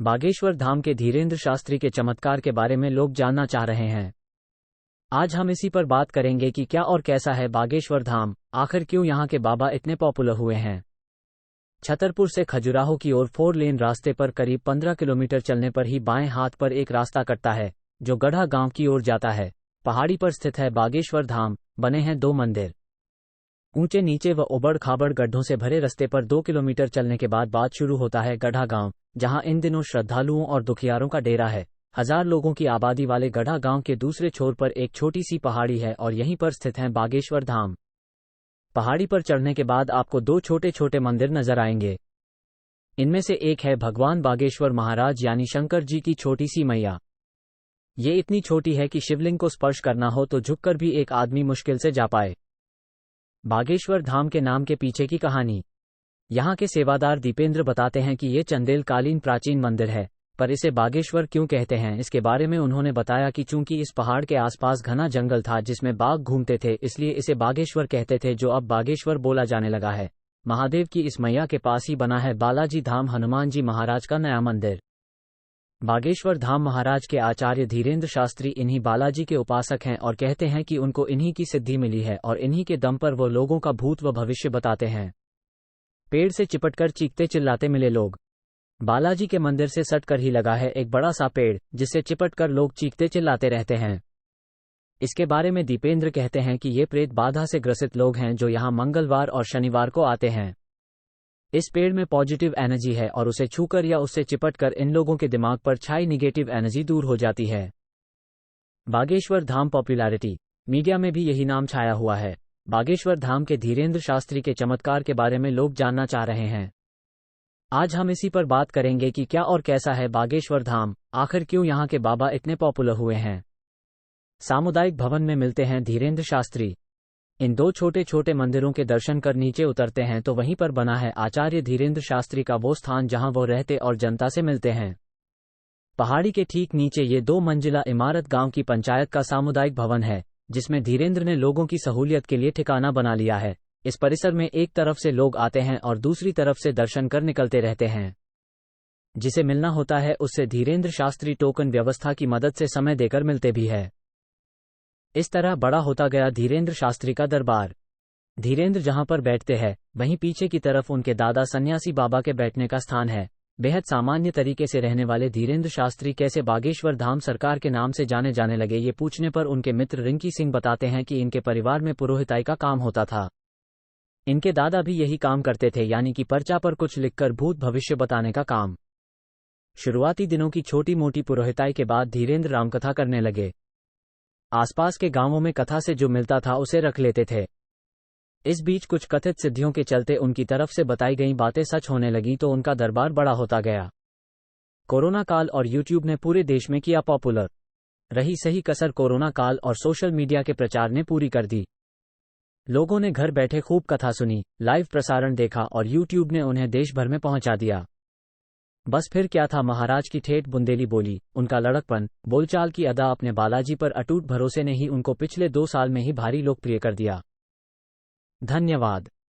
बागेश्वर धाम के धीरेन्द्र शास्त्री के चमत्कार के बारे में लोग जानना चाह रहे हैं। आज हम इसी पर बात करेंगे कि क्या और कैसा है बागेश्वर धाम, आखिर क्यों यहाँ के बाबा इतने पॉपुलर हुए हैं। छतरपुर से खजुराहो की ओर 4 लेन रास्ते पर करीब 15 किलोमीटर चलने पर ही बाएं हाथ पर एक रास्ता कटता है जो गढ़ा गांव की ओर जाता है। पहाड़ी पर स्थित है बागेश्वर धाम। बने हैं 2 मंदिर। ऊंचे नीचे व उबड़ खाबड़ गड्ढों से भरे रास्ते पर 2 किलोमीटर चलने के बाद शुरू होता है गढ़ा गांव, जहां इन दिनों श्रद्धालुओं और दुखियारों का डेरा है। 1000 लोगों की आबादी वाले गढ़ा गांव के दूसरे छोर पर एक छोटी सी पहाड़ी है और यहीं पर स्थित है बागेश्वर धाम। पहाड़ी पर चढ़ने के बाद आपको 2 छोटे छोटे मंदिर नजर आएंगे। इनमें से एक है भगवान बागेश्वर महाराज यानी शंकर जी की छोटी सी मैया। ये इतनी छोटी है कि शिवलिंग को स्पर्श करना हो तो झुककर भी एक आदमी मुश्किल से जा पाए। बागेश्वर धाम के नाम के पीछे की कहानी। यहाँ के सेवादार दीपेंद्र बताते हैं कि ये चंदेल कालीन प्राचीन मंदिर है, पर इसे बागेश्वर क्यों कहते हैं इसके बारे में उन्होंने बताया कि चूंकि इस पहाड़ के आसपास घना जंगल था जिसमें बाघ घूमते थे, इसलिए इसे बागेश्वर कहते थे, जो अब बागेश्वर बोला जाने लगा है। महादेव की इस मैया के पास ही बना है बालाजी धाम, हनुमान जी महाराज का नया मंदिर। बागेश्वर धाम महाराज के आचार्य धीरेन्द्र शास्त्री इन्हीं बालाजी के उपासक हैं और कहते हैं कि उनको इन्हीं की सिद्धि मिली है और इन्हीं के दम पर वो लोगों का भूत व भविष्य बताते हैं। पेड़ से चिपटकर चीखते चिल्लाते मिले लोग। बालाजी के मंदिर से सटकर ही लगा है एक बड़ा सा पेड़ जिससे चिपटकर लोग चीखते चिल्लाते रहते हैं। इसके बारे में दीपेंद्र कहते हैं कि ये प्रेत बाधा से ग्रसित लोग हैं जो यहाँ मंगलवार और शनिवार को आते हैं। इस पेड़ में पॉजिटिव एनर्जी है और उसे छूकर या उससे चिपटकर इन लोगों के दिमाग पर छाई निगेटिव एनर्जी दूर हो जाती है। बागेश्वर धाम पॉपुलैरिटी। मीडिया में भी यही नाम छाया हुआ है। बागेश्वर धाम के धीरेन्द्र शास्त्री के चमत्कार के बारे में लोग जानना चाह रहे हैं। आज हम इसी पर बात करेंगे कि क्या और कैसा है बागेश्वर धाम, आखिर क्यों यहाँ के बाबा इतने पॉपुलर हुए हैं। सामुदायिक भवन में मिलते हैं धीरेन्द्र शास्त्री। इन 2 छोटे छोटे मंदिरों के दर्शन कर नीचे उतरते हैं तो वहीं पर बना है आचार्य धीरेन्द्र शास्त्री का वो स्थान जहां वो रहते और जनता से मिलते हैं। पहाड़ी के ठीक नीचे ये 2 मंजिला इमारत गांव की पंचायत का सामुदायिक भवन है, जिसमें धीरेन्द्र ने लोगों की सहूलियत के लिए ठिकाना बना लिया है। इस परिसर में एक तरफ से लोग आते हैं और दूसरी तरफ से दर्शन कर निकलते रहते हैं। जिसे मिलना होता है उससे धीरेन्द्र शास्त्री टोकन व्यवस्था की मदद से समय देकर मिलते भी है। इस तरह बड़ा होता गया धीरेन्द्र शास्त्री का दरबार। धीरेन्द्र जहां पर बैठते हैं वहीं पीछे की तरफ उनके दादा सन्यासी बाबा के बैठने का स्थान है। बेहद सामान्य तरीके से रहने वाले धीरेन्द्र शास्त्री कैसे बागेश्वर धाम सरकार के नाम से जाने जाने लगे, ये पूछने पर उनके मित्र रिंकी सिंह बताते हैं कि इनके परिवार में पुरोहिताई का काम होता था। इनके दादा भी यही काम करते थे, यानी कि पर्चा पर कुछ लिखकर भूत भविष्य बताने का काम। शुरुआती दिनों की छोटी मोटी पुरोहिताई के बाद धीरेन्द्र रामकथा करने लगे। आसपास के गांवों में कथा से जो मिलता था उसे रख लेते थे। इस बीच कुछ कथित सिद्धियों के चलते उनकी तरफ से बताई गई बातें सच होने लगी तो उनका दरबार बड़ा होता गया। कोरोना काल और यूट्यूब ने पूरे देश में किया पॉपुलर। रही सही कसर कोरोना काल और सोशल मीडिया के प्रचार ने पूरी कर दी। लोगों ने घर बैठे खूब कथा सुनी, लाइव प्रसारण देखा और यूट्यूब ने उन्हें देश भर में पहुंचा दिया। बस फिर क्या था, महाराज की ठेठ बुंदेली बोली, उनका लड़कपन, बोलचाल की अदा, अपने बालाजी पर अटूट भरोसे ने ही उनको पिछले 2 साल में ही भारी लोकप्रिय कर दिया। धन्यवाद।